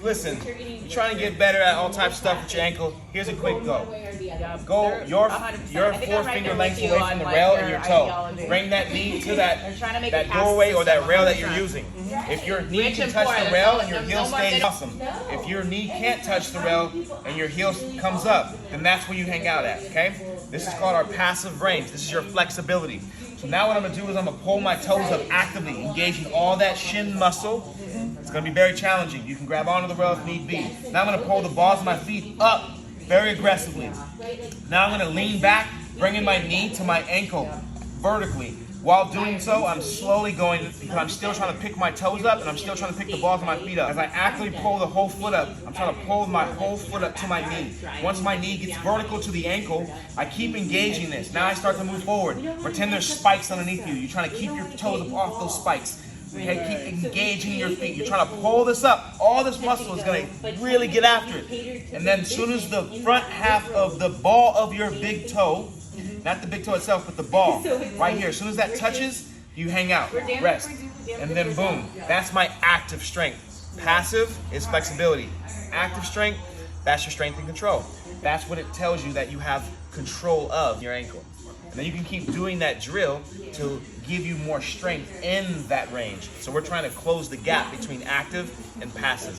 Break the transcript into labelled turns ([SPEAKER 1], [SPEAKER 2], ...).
[SPEAKER 1] listen, you're trying to get better at all types of stuff with your ankle. Here's a quick go. Go your 4-finger length away from the rail and your toe. Bring that knee to that doorway or that rail that you're using. If your knee can touch the rail and your heel stays, awesome. If your knee can't touch the rail and your heel comes up, then that's where you hang out at, okay? This is called our passive range. This is your flexibility. So now what I'm gonna do is I'm gonna pull my toes up actively, engaging all that shin muscle. It's gonna be very challenging. You can grab onto the rail if need be. Now I'm gonna pull the balls of my feet up very aggressively. Now I'm gonna lean back, bringing my knee to my ankle vertically. While doing so, I'm slowly going, because I'm still trying to pick my toes up and I'm still trying to pick the balls of my feet up. As I actively pull the whole foot up, I'm trying to pull my whole foot up to my knee. Once my knee gets vertical to the ankle, I keep engaging this. Now I start to move forward. Pretend there's spikes underneath you. You're trying to keep your toes up off those spikes. Okay, keep engaging your feet. You're trying to pull this up. All this muscle is going to really get after it. And then as soon as the front half of the ball of your big toe, not the big toe itself, but the ball, right here. As soon as that touches, you hang out, rest, and then boom. That's my active strength. Passive is flexibility. Active strength, that's your strength and control. That's what it tells you that you have control of your ankle. And then you can keep doing that drill to give you more strength in that range. So we're trying to close the gap between active and passive.